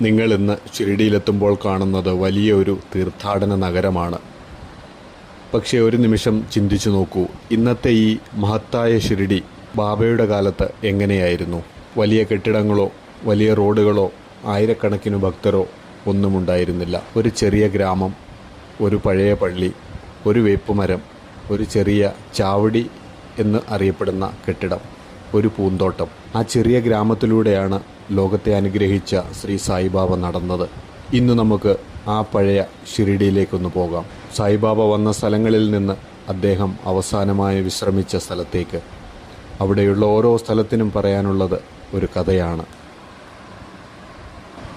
നിങ്ങൾ ഇന്ന് ഷിരിഡിയിലെത്തുമ്പോൾ കാണുന്നത് വലിയ ഒരു തീർത്ഥാടന നഗരമാണ്. പക്ഷേ ഒരു നിമിഷം ചിന്തിച്ചു നോക്കൂ, ഇന്നത്തെ ഈ മഹത്തായ ഷിരിഡി ബാബയുടെ കാലത്ത് എങ്ങനെയായിരുന്നു? വലിയ കെട്ടിടങ്ങളോ വലിയ റോഡുകളോ ആയിരക്കണക്കിന് ഭക്തരോ ഒന്നുമുണ്ടായിരുന്നില്ല. ഒരു ചെറിയ ഗ്രാമം, ഒരു പഴയ പള്ളി, ഒരു വേപ്പുമരം, ഒരു ചെറിയ ചാവടി എന്ന് അറിയപ്പെടുന്ന കെട്ടിടം, ഒരു പൂന്തോട്ടം. ആ ചെറിയ ഗ്രാമത്തിലൂടെയാണ് ലോകത്തെ അനുഗ്രഹിച്ച ശ്രീ സായിബാബ നടന്നത്. ഇന്ന് നമുക്ക് ആ പഴയ ഷിരിഡിയിലേക്കൊന്ന് പോകാം. സായിബാബ വന്ന സ്ഥലങ്ങളിൽ നിന്ന് അദ്ദേഹം അവസാനമായി വിശ്രമിച്ച സ്ഥലത്തേക്ക്. അവിടെയുള്ള ഓരോ സ്ഥലത്തിനും പറയാനുള്ളത് ഒരു കഥയാണ്.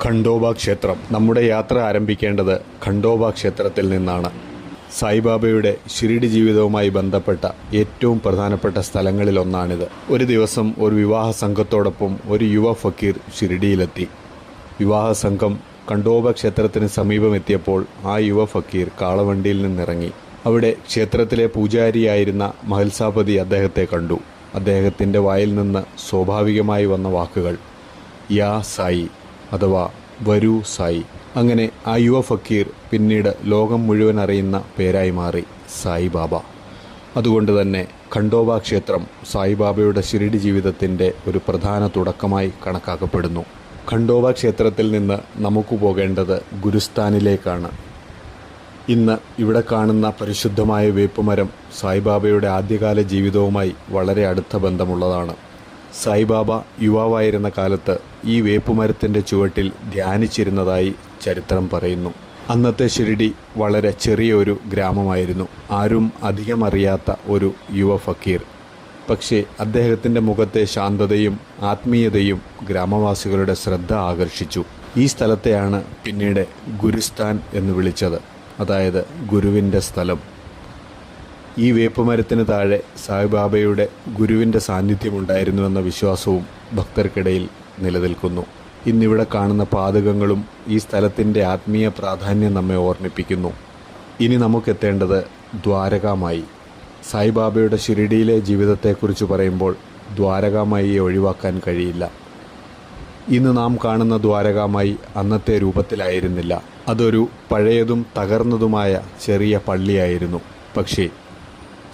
ഖണ്ഡോബ ക്ഷേത്രം. നമ്മുടെ യാത്ര ആരംഭിക്കേണ്ടത് ഖണ്ഡോബ ക്ഷേത്രത്തിൽ നിന്നാണ്. സായിബാബയുടെ ഷിരിഡി ജീവിതവുമായി ബന്ധപ്പെട്ട ഏറ്റവും പ്രധാനപ്പെട്ട സ്ഥലങ്ങളിലൊന്നാണിത്. ഒരു ദിവസം ഒരു വിവാഹ സംഘത്തോടൊപ്പം ഒരു യുവ ഫക്കീർ ഷിരിഡിയിലെത്തി. വിവാഹ സംഘം ഖണ്ഡോബ ക്ഷേത്രത്തിന് സമീപമെത്തിയപ്പോൾ ആ യുവ ഫക്കീർ കാളവണ്ടിയിൽ നിന്നിറങ്ങി. അവിടെ ക്ഷേത്രത്തിലെ പൂജാരിയായിരുന്ന മഹൽസാപതി അദ്ദേഹത്തെ കണ്ടു. അദ്ദേഹത്തിൻ്റെ വായിൽ നിന്ന് സ്വാഭാവികമായി വന്ന വാക്കുകൾ യാ സായി അഥവാ വരൂ സായി. അങ്ങനെ ആ യുവ ഫക്കീർ പിന്നീട് ലോകം മുഴുവൻ അറിയുന്ന പേരായി മാറി, സായിബാബ. അതുകൊണ്ട് തന്നെ ഖണ്ഡോബ ക്ഷേത്രം സായിബാബയുടെ ഷിരിഡി ജീവിതത്തിൻ്റെ ഒരു പ്രധാന തുടക്കമായി കണക്കാക്കപ്പെടുന്നു. ഖണ്ഡോബ ക്ഷേത്രത്തിൽ നിന്ന് നമുക്ക് പോകേണ്ടത് ഗുരുസ്ഥാനിലേക്കാണ്. ഇന്ന് ഇവിടെ കാണുന്ന പരിശുദ്ധമായ വേപ്പുമരം സായിബാബയുടെ ആദ്യകാല ജീവിതവുമായി വളരെ അടുത്ത ബന്ധമുള്ളതാണ്. സായിബാബ യുവാവായിരുന്ന കാലത്ത് ഈ വേപ്പുമരത്തിൻ്റെ ചുവട്ടിൽ ധ്യാനിച്ചിരുന്നതായി ചരിത്രം പറയുന്നു. അന്നത്തെ ഷിരിഡി വളരെ ചെറിയ ഒരു ഗ്രാമമായിരുന്നു. ആരും അധികം അറിയാത്ത ഒരു യുവ ഫക്കീർ. പക്ഷേ അദ്ദേഹത്തിൻ്റെ മുഖത്തെ ശാന്തതയും ആത്മീയതയും ഗ്രാമവാസികളുടെ ശ്രദ്ധ ആകർഷിച്ചു. ഈ സ്ഥലത്തെയാണ് പിന്നീട് ഗുരുസ്ഥാൻ എന്ന് വിളിച്ചത്, അതായത് ഗുരുവിൻ്റെ സ്ഥലം. ഈ വേപ്പുമരത്തിന് താഴെ സായിബാബയുടെ ഗുരുവിൻ്റെ സാന്നിധ്യമുണ്ടായിരുന്നുവെന്ന വിശ്വാസവും ഭക്തർക്കിടയിൽ നിലനിൽക്കുന്നു. ഇന്നിവിടെ കാണുന്ന പാതകങ്ങളും ഈ സ്ഥലത്തിൻ്റെ ആത്മീയ പ്രാധാന്യം നമ്മെ ഓർമ്മിപ്പിക്കുന്നു. ഇനി നമുക്കെത്തേണ്ടത് ദ്വാരകാമായി. സായിബാബയുടെ ഷിരിഡിയിലെ ജീവിതത്തെക്കുറിച്ച് പറയുമ്പോൾ ദ്വാരകാമായിയെ ഒഴിവാക്കാൻ കഴിയില്ല. ഇന്ന് നാം കാണുന്ന ദ്വാരകാമായി അന്നത്തെ രൂപത്തിലായിരുന്നില്ല. അതൊരു പഴയതും തകർന്നതുമായ ചെറിയ പള്ളിയായിരുന്നു. പക്ഷേ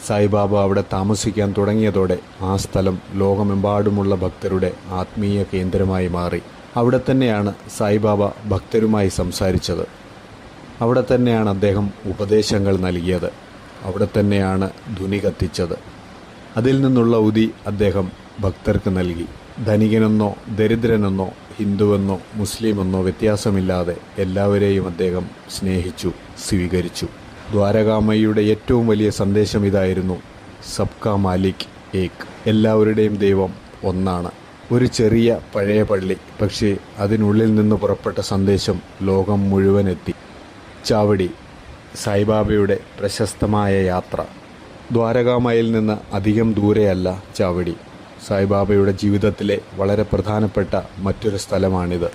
സായിബാബ അവിടെ താമസിക്കാൻ തുടങ്ങിയതോടെ ആ സ്ഥലം ലോകമെമ്പാടുമുള്ള ഭക്തരുടെ ആത്മീയ കേന്ദ്രമായി മാറി. അവിടെ തന്നെയാണ് സായിബാബ ഭക്തരുമായി സംസാരിച്ചത്. അവിടെ തന്നെയാണ് അദ്ദേഹം ഉപദേശങ്ങൾ നൽകിയത്. അവിടെ തന്നെയാണ് ധുനി കത്തിച്ചത്. അതിൽ നിന്നുള്ള ഉതി അദ്ദേഹം ഭക്തർക്ക് നൽകി. ധനികനെന്നോ ദരിദ്രനെന്നോ ഹിന്ദുവെന്നോ മുസ്ലിമെന്നോ വ്യത്യാസമില്ലാതെ എല്ലാവരെയും അദ്ദേഹം സ്നേഹിച്ചു, സ്വീകരിച്ചു. ദ്വാരകാമയിയുടെ ഏറ്റവും വലിയ സന്ദേശം ഇതായിരുന്നു, സബ്കാ മാലിക് ഏക്. എല്ലാവരുടെയും ദൈവം ഒന്നാണ്. ഒരു ചെറിയ പഴയ പള്ളി, പക്ഷേ അതിനുള്ളിൽ നിന്ന് പുറപ്പെട്ട സന്ദേശം ലോകം മുഴുവൻ എത്തി. ചാവടി, സായിബാബയുടെ പ്രശസ്തമായ യാത്ര. ദ്വാരകാമയിൽ നിന്ന് അധികം ദൂരെയല്ല ചാവടി. സായിബാബയുടെ ജീവിതത്തിലെ വളരെ പ്രധാനപ്പെട്ട മറ്റൊരു സ്ഥലമാണിത്.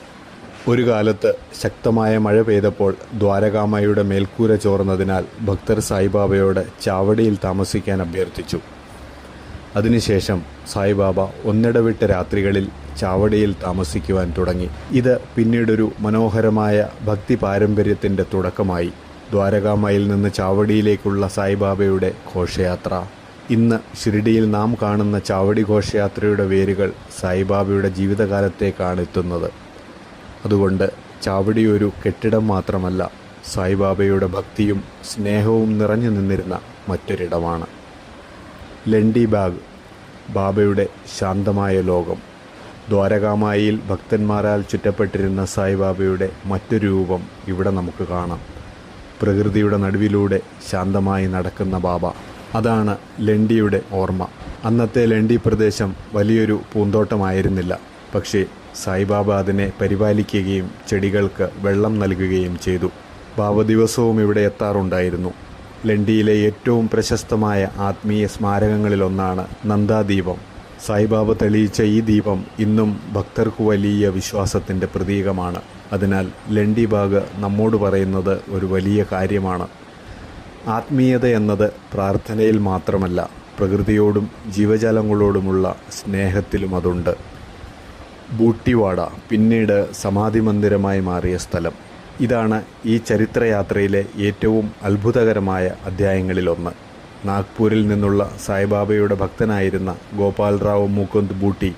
ഒരു കാലത്ത് ശക്തമായ മഴ പെയ്തപ്പോൾ ദ്വാരകാമയുടെ മേൽക്കൂര ചോർന്നതിനാൽ ഭക്തർ സായിബാബയോട് ചാവടിയിൽ താമസിക്കാൻ അഭ്യർത്ഥിച്ചു. അതിനുശേഷം സായിബാബ ഒന്നിടവിട്ട രാത്രികളിൽ ചാവടിയിൽ താമസിക്കുവാൻ തുടങ്ങി. ഇത് പിന്നീടൊരു മനോഹരമായ ഭക്തി പാരമ്പര്യത്തിൻ്റെ തുടക്കമായി. ദ്വാരകാമയിൽ നിന്ന് ചാവടിയിലേക്കുള്ള സായിബാബയുടെ ഘോഷയാത്ര. ഇന്ന് ഷിരിഡിയിൽ നാം കാണുന്ന ചാവടി ഘോഷയാത്രയുടെ വേരുകൾ സായിബാബയുടെ ജീവിതകാലത്തേക്കാണ് എത്തുന്നത്. അതുകൊണ്ട് ചാവടി ഒരു കെട്ടിടം മാത്രമല്ല, സായിബാബയുടെ ഭക്തിയും സ്നേഹവും നിറഞ്ഞു നിന്നിരുന്ന മറ്റൊരിടമാണ്. ലണ്ടി ബാഗ്, ബാബയുടെ ശാന്തമായ ലോകം. ദ്വാരകാമായിയിൽ ഭക്തന്മാരാൽ ചുറ്റപ്പെട്ടിരുന്ന സായിബാബയുടെ മറ്റൊരു രൂപം ഇവിടെ നമുക്ക് കാണാം. പ്രകൃതിയുടെ നടുവിലൂടെ ശാന്തമായി നടക്കുന്ന ബാബ. അതാണ് ലണ്ടിയുടെ ഓർമ്മ. അന്നത്തെ ലണ്ടി പ്രദേശം വലിയൊരു പൂന്തോട്ടമായിരുന്നില്ല. പക്ഷേ സായിബാബ അതിനെ പരിപാലിക്കുകയും ചെടികൾക്ക് വെള്ളം നൽകുകയും ചെയ്തു. ബാബ ദിവസവും ഇവിടെ എത്താറുണ്ടായിരുന്നു. ലണ്ടിയിലെ ഏറ്റവും പ്രശസ്തമായ ആത്മീയ സ്മാരകങ്ങളിലൊന്നാണ് നന്ദാദീപം. സായിബാബ തെളിയിച്ച ഈ ദീപം ഇന്നും ഭക്തർക്ക് വലിയ വിശ്വാസത്തിൻ്റെ പ്രതീകമാണ്. അതിനാൽ ലണ്ടി ബാഗ് നമ്മോട് പറയുന്നത് ഒരു വലിയ കാര്യമാണ്. ആത്മീയത എന്നത് പ്രാർത്ഥനയിൽ മാത്രമല്ല, പ്രകൃതിയോടും ജീവജാലങ്ങളോടുമുള്ള സ്നേഹത്തിലും അതുണ്ട്. ബൂട്ടിവാഡ പിന്നീട് സമാധി മന്ദിരമായി മാറിയ സ്ഥലം. ഇതാണ് ഈ ചരിത്രയാത്രയിലെ ഏറ്റവും അത്ഭുതകരമായ അധ്യായങ്ങളിലൊന്ന്. നാഗ്പൂരിൽ നിന്നുള്ള സായിബാബയുടെ ഭക്തനായിരുന്ന ഗോപാൽറാവു മുകുന്ദ് ബൂട്ടി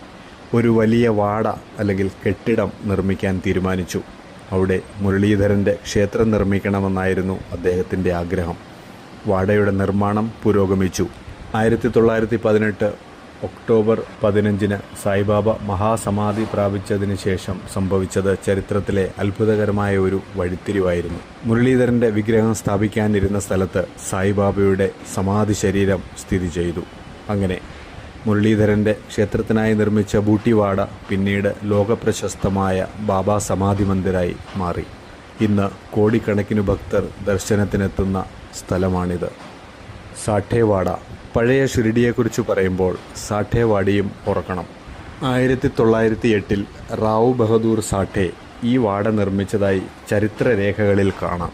ഒരു വലിയ വാഡ അല്ലെങ്കിൽ കെട്ടിടം നിർമ്മിക്കാൻ തീരുമാനിച്ചു. അവിടെ മുരളീധരൻ്റെ ക്ഷേത്രം നിർമ്മിക്കണമെന്നായിരുന്നു അദ്ദേഹത്തിൻ്റെ ആഗ്രഹം. വാഡയുടെ നിർമ്മാണം പുരോഗമിച്ചു. 1918 ഒക്ടോബർ 15 സായിബാബ മഹാസമാധി പ്രാപിച്ചതിന് ശേഷം സംഭവിച്ചത് ചരിത്രത്തിലെ അത്ഭുതകരമായ ഒരു വഴിത്തിരിവായിരുന്നു. മുരളീധരൻ്റെ വിഗ്രഹം സ്ഥാപിക്കാനിരുന്ന സ്ഥലത്ത് സായിബാബയുടെ സമാധി ശരീരം സ്ഥിതി ചെയ്തു. അങ്ങനെ മുരളീധരൻ്റെ ക്ഷേത്രത്തിനായി നിർമ്മിച്ച ബൂട്ടിവാഡ പിന്നീട് ലോകപ്രശസ്തമായ ബാബ സമാധി മന്ദിരായി മാറി. ഇന്ന് കോടിക്കണക്കിന് ഭക്തർ ദർശനത്തിനെത്തുന്ന സ്ഥലമാണിത്. സാഠേവാഡ. പഴയ ഷിർഡിയെക്കുറിച്ച് പറയുമ്പോൾ സാഠേവാഡിയും ഓർക്കണം. 1908 റാവു ബഹദൂർ സാഠെ ഈ വാഡ നിർമ്മിച്ചതായി ചരിത്രരേഖകളിൽ കാണാം.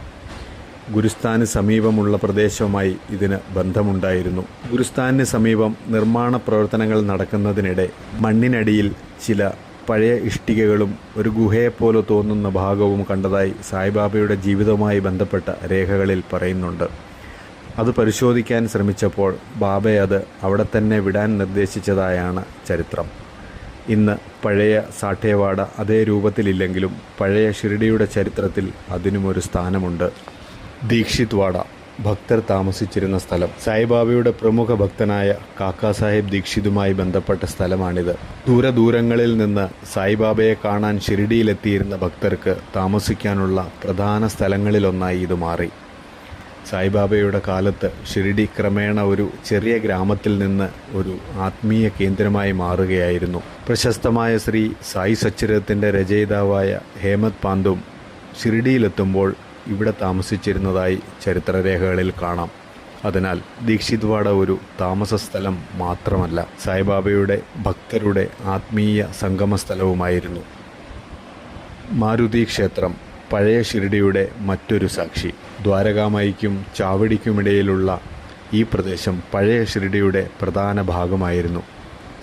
ഗുരുസ്ഥാന് സമീപമുള്ള പ്രദേശവുമായി ഇതിന് ബന്ധമുണ്ടായിരുന്നു. ഗുരുസ്ഥാനിന് സമീപം നിർമ്മാണ പ്രവർത്തനങ്ങൾ നടക്കുന്നതിനിടെ മണ്ണിനടിയിൽ ചില പഴയ ഇഷ്ടികകളും ഒരു ഗുഹയെപ്പോലെ തോന്നുന്ന ഭാഗവും കണ്ടതായി സായിബാബയുടെ ജീവിതവുമായി ബന്ധപ്പെട്ട രേഖകളിൽ പറയുന്നുണ്ട്. അത് പരിശോധിക്കാൻ ശ്രമിച്ചപ്പോൾ ബാബയെ അത് അവിടെ തന്നെ വിടാൻ നിർദ്ദേശിച്ചതായാണ് ചരിത്രം. ഇന്ന് പഴയ സാഠേവാഡ അതേ രൂപത്തിലില്ലെങ്കിലും പഴയ ഷിർഡിയുടെ ചരിത്രത്തിൽ അതിനുമൊരു സ്ഥാനമുണ്ട്. ദീക്ഷിത് വാഡ. ഭക്തർ താമസിച്ചിരുന്ന സ്ഥലം. സായിബാബയുടെ പ്രമുഖ ഭക്തനായ കാക്കാ സാഹിബ് ദീക്ഷിതുമായി ബന്ധപ്പെട്ട സ്ഥലമാണിത്. ദൂരങ്ങളിൽ നിന്ന് സായിബാബയെ കാണാൻ ഷിർഡിയിലെത്തിയിരുന്ന ഭക്തർക്ക് താമസിക്കാനുള്ള പ്രധാന സ്ഥലങ്ങളിലൊന്നായി ഇത് മാറി. സായിബാബയുടെ കാലത്ത് ഷിർഡി ക്രമേണ ഒരു ചെറിയ ഗ്രാമത്തിൽ നിന്ന് ഒരു ആത്മീയ കേന്ദ്രമായി മാറുകയായിരുന്നു. പ്രശസ്തമായ ശ്രീ സായി സച്ചരിതത്തിൻ്റെ രചയിതാവായ ഹേമത് പാന്തും ഷിർഡിയിലെത്തുമ്പോൾ ഇവിടെ താമസിച്ചിരുന്നതായി ചരിത്രരേഖകളിൽ കാണാം. അതിനാൽ ദീക്ഷിത് വാഡ ഒരു താമസ സ്ഥലം മാത്രമല്ല, സായിബാബയുടെ ഭക്തരുടെ ആത്മീയ സംഗമ സ്ഥലവുമായിരുന്നു. മാരുതി ക്ഷേത്രം. പഴയ ഷിർഡിയുടെ മറ്റൊരു സാക്ഷി. ദ്വാരകാമായിക്കും ചാവടിക്കുമിടയിലുള്ള ഈ പ്രദേശം പഴയ ഷിർഡിയുടെ പ്രധാന ഭാഗമായിരുന്നു.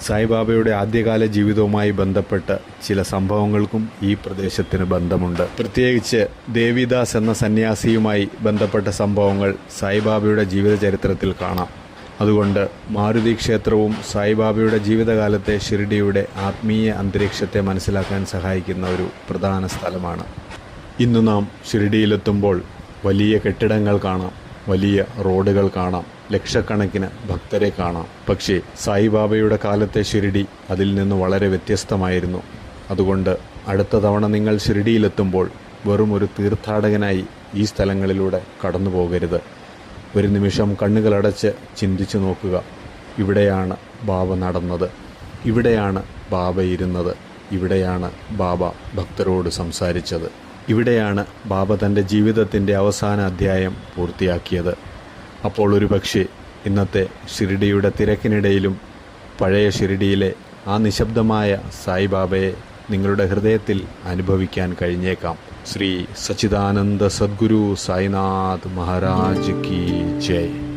സായിബാബയുടെ ആദ്യകാല ജീവിതവുമായി ബന്ധപ്പെട്ട് ചില സംഭവങ്ങൾക്കും ഈ പ്രദേശത്തിന് ബന്ധമുണ്ട്. പ്രത്യേകിച്ച് ദേവിദാസ് എന്ന സന്യാസിയുമായി ബന്ധപ്പെട്ട സംഭവങ്ങൾ സായിബാബയുടെ ജീവിതചരിത്രത്തിൽ കാണാം. അതുകൊണ്ട് മാരുതി ക്ഷേത്രവും സായിബാബയുടെ ജീവിതകാലത്തെ ഷിർഡിയുടെ ആത്മീയ അന്തരീക്ഷത്തെ മനസ്സിലാക്കാൻ സഹായിക്കുന്ന ഒരു പ്രധാന സ്ഥലമാണ്. ഇന്ന് നാം ഷിർഡിയിലെത്തുമ്പോൾ വലിയ കെട്ടിടങ്ങൾ കാണാം, വലിയ റോഡുകൾ കാണാം, ലക്ഷക്കണക്കിന് ഭക്തരെ കാണാം. പക്ഷേ സായിബാബയുടെ കാലത്തെ ഷിർഡി അതിൽ നിന്ന് വളരെ വ്യത്യസ്തമായിരുന്നു. അതുകൊണ്ട് അടുത്ത തവണ നിങ്ങൾ ഷിർഡിയിലെത്തുമ്പോൾ വെറും ഒരു തീർത്ഥാടകനായി ഈ സ്ഥലങ്ങളിലൂടെ കടന്നു പോകരുത്. ഒരു നിമിഷം കണ്ണുകളടച്ച് ചിന്തിച്ചു നോക്കുക. ഇവിടെയാണ് ബാബ നടന്നത്, ഇവിടെയാണ് ബാബ ഇരുന്നത്, ഇവിടെയാണ് ബാബ ഭക്തരോട് സംസാരിച്ചത്, ഇവിടെയാണ് ബാബ തൻ്റെ ജീവിതത്തിൻ്റെ അവസാന അധ്യായം പൂർത്തിയാക്കിയത്. അപ്പോൾ ഒരു പക്ഷേ ഇന്നത്തെ ഷിർഡിയുടെ തിരക്കിനിടയിലും പഴയ ഷിർഡിയിലെ ആ നിശബ്ദമായ സായിബാബയെ നിങ്ങളുടെ ഹൃദയത്തിൽ അനുഭവിക്കാൻ കഴിഞ്ഞേക്കാം. ശ്രീ സച്ചിദാനന്ദ സദ്ഗുരു സായിനാഥ് മഹാരാജ് കി ജയ്.